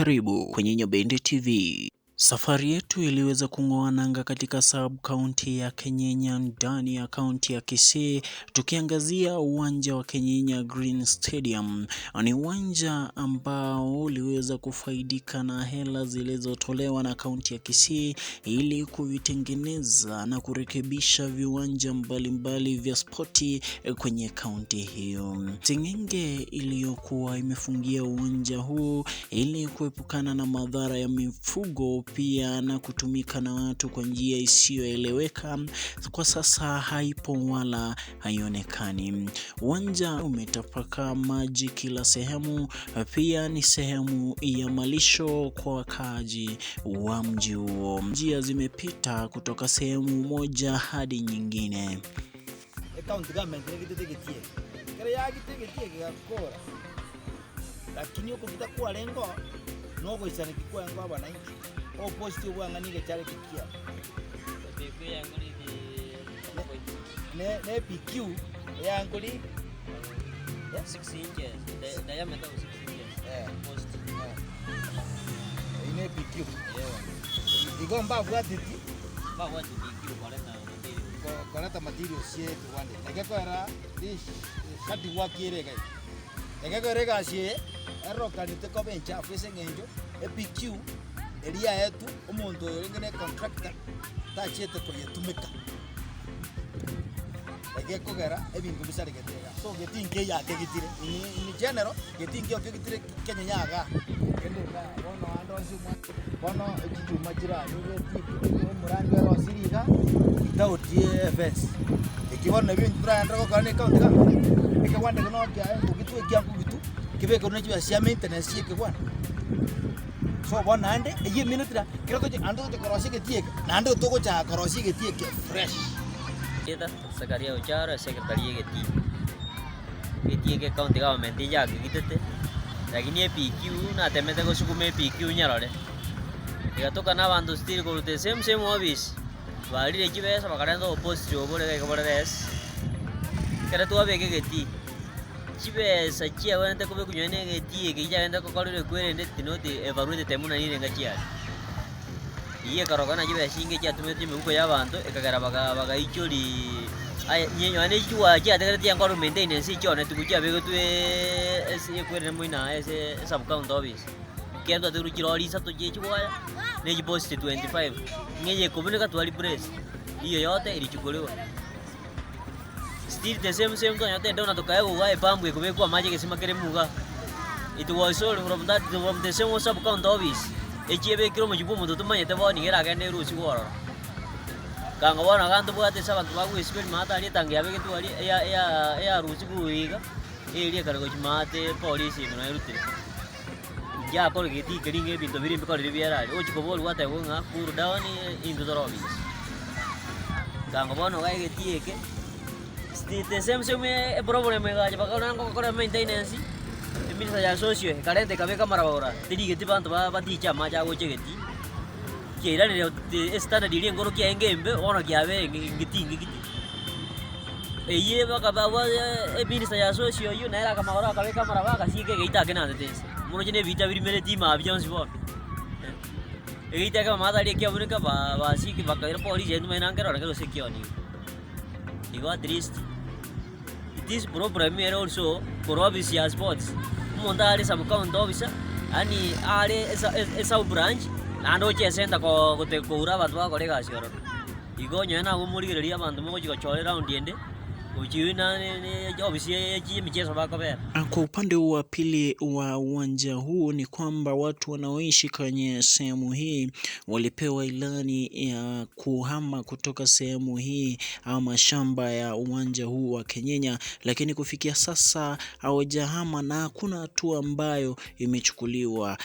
Karibu kwenye Nyabende TV. Safari yetu iliweza kung'oa nanga katika sub-county ya Kenyenya ndani ya kaunti ya Kisii, tukiangazia uwanja wa Kenyenya Green Stadium. Ni uwanja ambao uliweza kufaidika na hela zilizotolewa na kaunti ya Kisii ili kuvitengeneza na kurekebisha viwanja mbalimbali vya spoti kwenye kaunti hiyo. Seng'enge iliyokuwa imefungia uwanja huu ili kuepukana na madhara ya mifugo pia na kutumika na watu kwa njia isiyoeleweka, kwa sasa haipo wala haionekani. Uwanja umetapakaa maji kila sehemu, pia ni sehemu ya malisho kwa wakaaji wa mji huo. Njia zimepita kutoka sehemu moja hadi nyingine. Lakini huko kitakuwa lengo nogo isani kikuwa ngo abananchi o positive wanganike chale kikia PQ yangu ne PQ yangu li 6 inches diameter 6 inches positive ine PQ igomba bwatiti PQ koleta materials yetu wande nekekora this kati wakire gai nekekora gasie erokanite ko bencha fese ngenjo EPQ elia yetu umuntu yorengene contractor tachete ko yetumika egekogera ebintu bisaregetega so getinge ya tegitire in general getinge okegitire Kenyaga kendeka bono ando sumwa bono ekichuma kira nigeti umurangi wa siriga itautie fence ikibona ebintu turanda ko kane kaunti kama ekewande kono kya kugitu ekyangu gitu kibeko n'ekiba sia maintenance yeke bwana so bona ande eye minutira kiroko ando to korosi getieke nando to ko cha korosi getieke fresh ida sakaria uchara secretary getieke county government ya gitete lakini EPQ na temete ko sukume EPQ nyarore igatoka na bandu still ko the same office balire kibesa bakarendo opposite obore ke bore des kare to abeke geti chibesa chia wende ko bekunyene getie gija wende ko kalure kwere tinoti evaluate temuna nire ngachia iye karogana chibesa inge chia tumeti muko yabantu ekagara baga ichori ay nyenyo ane chua chia tegati yankoro maintenance chone tukuja bego tu ese kwere muina ese sub county office kendo tu kirori sato je chwa ne post 25 ngeye komunika twali press hiyo yote ilichukuliwa still the same to yote ndio natoka yego gae pambu kubekwa maji kesima kere muga it was all from that from the same sub county office echiebe kiro mujibu muntu tumanye tebo ni era gane rusi woro kanga wana kantu bwate sabantu bagu spell mata ali tangi abe kitu ali ya rusi kuiga ili karago chimate police no irutire ya ko geti keringe bintu biri mbiko riviera ochi ko bolu wate wonga kuru down into the office kanga bono gae getieke the same problem ga bakana ngo ko maintenance minister ya socio karente kabeka marabora tiri geti bantu ba ticha maja go chegeti kira ne standard ile ngoro kia engembe ona kiabe ngiti eye baka ba minister ya socio yu na era kama ora kabeka maraba kasike geita kena tese muno jene vita biri mele tima avions bo eita kama madari kia bunika ba siki bakira police endu menangero ngero sekioni digo at least this problem here also for obvious sports mondari sub county officer ani ale esa branch ando chesenta ko ura batu ba kolega sioro igonyo na gumurigireria bantu mo chikachore round ende uchiuna ne ofisi ya michezo bako bera. Kwa upande wa pili wa uwanja huu ni kwamba watu wanaoishi kwenye sehemu hii walipewa ilani ya kuhama kutoka sehemu hii au mashamba ya uwanja huu wa Kenyenya, lakini kufikia sasa hawajahama na hakuna hatua ambayo imechukuliwa,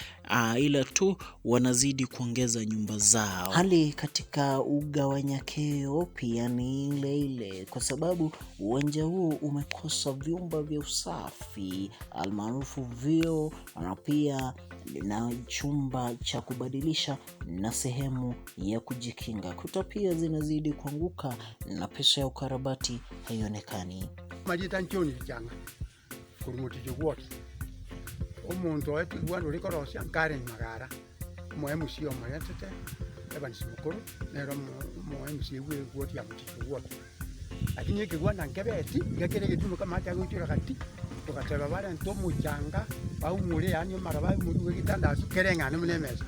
ila tu wanazidi kuongeza nyumba zao. Hali katika ugawanyakeo pia ni ile kwa sababu uwanja huu umekosa vyumba vya usafi almaarufu vyoo, na pia na chumba cha kubadilisha na sehemu ya kujikinga. Kuta pia zinazidi kuanguka na pesa ya ukarabati haionekani. Majita nchoni changa kurumoti jogwot omuntu oetigwa uri korosia Karen Magara mo MC omayetete Evans Mukuru nero mo MC gwoti ya muticho wote lakini ikigwanda nkebeti ngekere gitumo kama cha guchura kati tukateba bare nto muchanga bau muri yani maraba muri wegitanda kerenga nemesa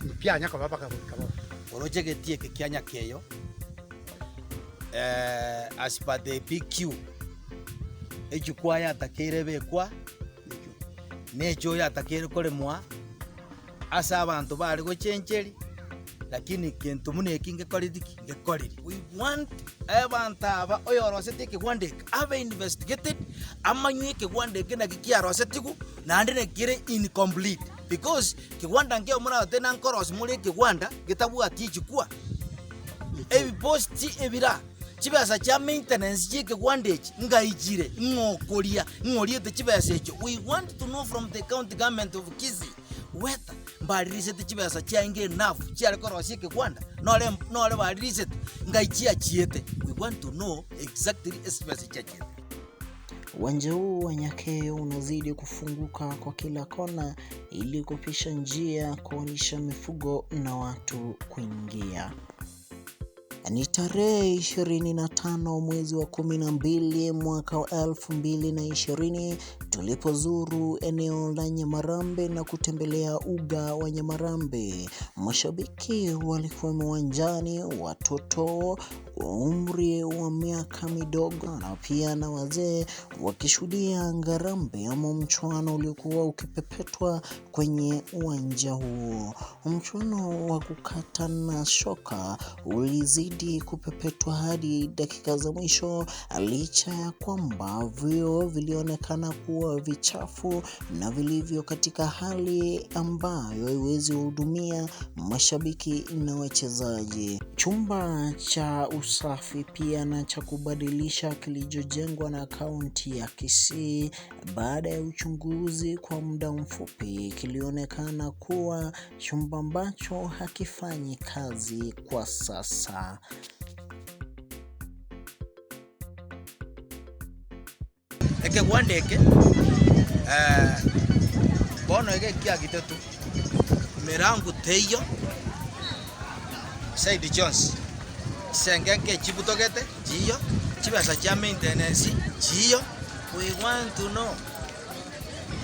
mpyanya kwa baba kababo oroje getie kianya keyo as per the PQ ejukwa yatakire bekwa nejo yatakire kolemwa asa abantu bari gochenjeri lakini kintu mune kinge koridiki ngekoriri we want abantu aba oyorosete kigwandeka ave investigated amanywe kigwandeka na kikiarosetiku na andene kire incomplete because kigwanda ngeo muna tena nkoros muri kigwanda gitabu atichukua ebi posti ebira chibasa cha maintenance chike gwandage ngaijire ngokoria ngoriete chibasa echo we want to know from the county government of Kisii whether mbaririsete chibasa cha inge enough chiare korosie kigwanda nole baririsete ngaichia chiete we want to know exactly chibasa cha chiete. Uwanja huu wa Nyakeyo unazidi kufunguka kwa kila kona ili kupisha njia kuonisha mifugo na watu kuingia. Ni tarehe 25 mwezi wa 12 mwaka wa 2020 tulipozuru eneo la Nyamarambe na kutembelea uga wa Nyamarambe. Mashabiki walikuwa uwanjani, watoto umri wa miaka midogo na pia na wazee wakishuhudia ngarambe ama mchuano uliokuwa ukipepetwa kwenye uwanja huo. Mchuano wa kukata na shoka ulizidi kupepetwa hadi dakika za mwisho, licha ya kwamba vio vilionekana kuwa vichafu na vilivyo katika hali ambayo haiwezi hudumia mashabiki na wachezaji. Chumba cha usafi pia na cha kubadilisha kilichojengwa na kaunti ya Kisii baada ya uchunguzi kwa muda mfupi kilionekana kuwa chumba ambacho hakifanyi kazi kwa sasa. Eke gwandeke bono ege kia gitetu mirangu teyo Said Jones sengenge chibutogete jiyo chibasa cha maintenance jiyo we want to know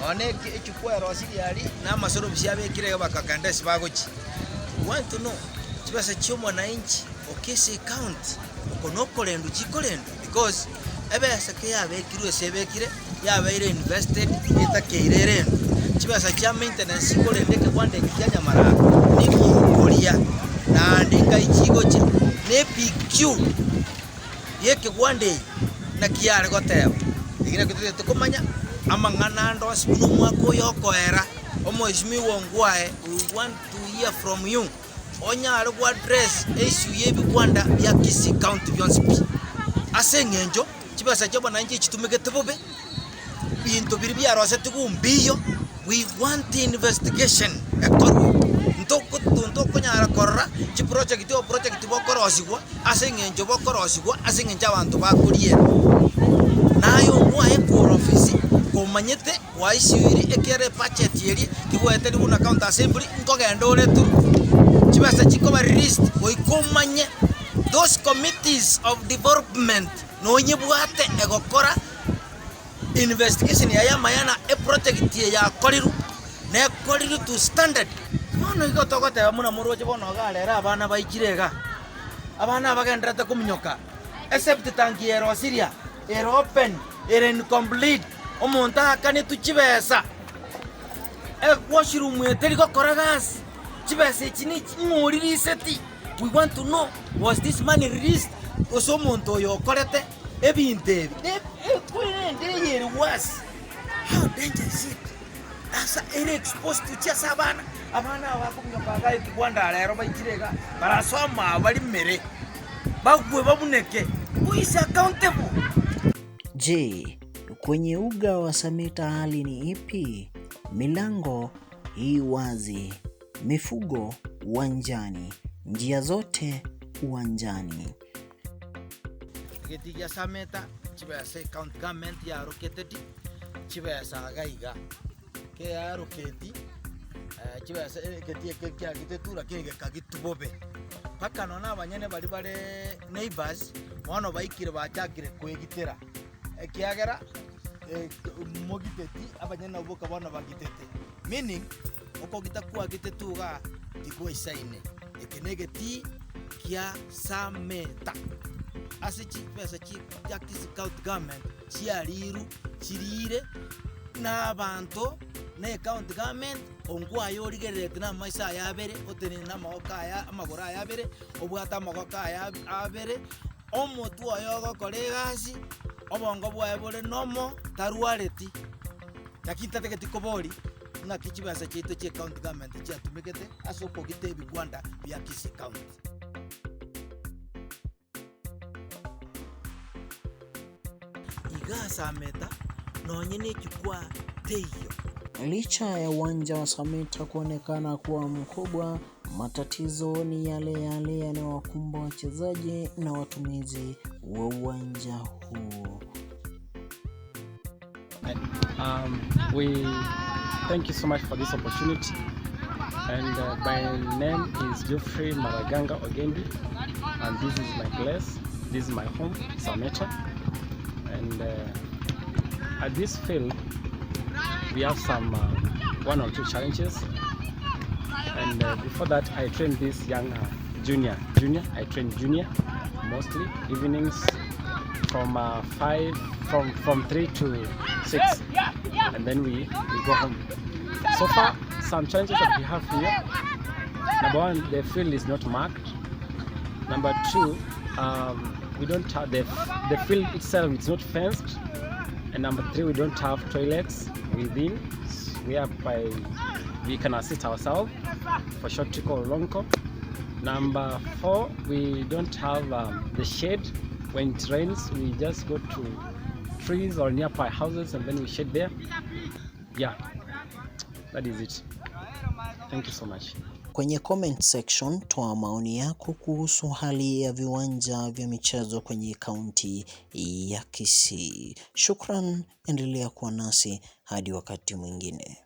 oneke echukwa rosili ali na masoro bishabe kire bakakandesi bagochi we want to know chibasa chomo na inchi okese count okonokolendu chikolendu because ebesa ke yabe kirwe sebekire yabe ile invested itakeirerendo chibasa cha maintenance kolendeke kwande kyanya mara ni koria na ndinga ichigo che ne PQ yeke kwande na kiare goteba igire kutete tukomanya amangana ndo sibunu mwako yokoera omoishimi wongwae we want to hear from you onya ari kwa address issue yebi kwanda ya Kisii County Byonspi asengenjo chibasa chobo na nje chitumike bobe bintu biri byarose tukumbiyo we want investigation ekoro ntoko nyara korra chi project bokorosigwa asengenjo bokorosigwa asengenja abantu bakurie nayo mwae ku office komanyete waisiri ekere budget yeri kiwete ni una county assembly nkogenda oretu chibasa chikoba list oikomanye those committees of development no nyebwate egokora investigation ya mayana e project ya koriru ne koriru to standard mono igotogote muna muroje bono galera abana baikirega abana bagenderete kumunyoka except tanki ero Syria ero open ero incomplete omonta hakane tuchibesa washroom eteri gokora gas chibesa chini muri riseti we want to know was this money released osomonto yo korete ebinte was how dangerous it asa ere exposed to chasa abana abakumyoka gae kigwanda rero baikirega barasoma bari mere bagwe babuneke who is accountable. Je, kwenye uga wa Sameta hali ni ipi? Milango hii wazi, mifugo uwanjani, njia zote uwanjani. Geti ya Sameta chibasa county government ya roketeti chibasa gaiga ya roketi chibesa eketi ekya gitetura kige kagitubobe paka nona abanyene bari bare neighbors bono baikire bachakire kwegitera ekiagera mogiteti abanyene oboka bono bagitete meaning oko gitakwa gitetuga igwe isaine ekenegeti kya sameta asichi pesa chi yakisi county government chiariru chirire n'abantu ne county government ongwayo origerete na maisa yabere otene na magoka ya amagora yabere obwata magoka ya abere omotu oyo gokora egasi obongo bwae bore nomo taruareti yakintategeti kobori na kichibasa chito che county government chiatumikete asoko gitebi Rwanda bya Kisii county. Igasa meta nonyene chukua teyo. Licha ya uwanja wa Sameta kuonekana kuwa mkubwa, matatizo ni yale yale yanayowakumba wachezaji na watumizi wa uwanja huu. We thank you so much for this opportunity, and my name is Geoffrey Maraganga Ogendi, and this is my place, this is my home, Sameta, and at this field we have some 1 or 2 challenges, and before that I trained this young junior. I trained junior mostly evenings from 3 to 6, and then we go home. So far, some challenges that we have here. Number 1, the field is not marked. Number 2, we don't have the field itself is not fenced. And number 3, we don't have toilets within, whereby we can assist ourselves, for short to call long call. Number 4, we don't have the shade. When it rains, we just go to trees or nearby houses and then we shade there. Yeah, that is it. Thank you so much. Kwenye comment section toa maoni yako kuhusu hali ya viwanja vya michezo kwenye kaunti ya Kisii. Shukran, endelea kuwa nasi hadi wakati mwingine.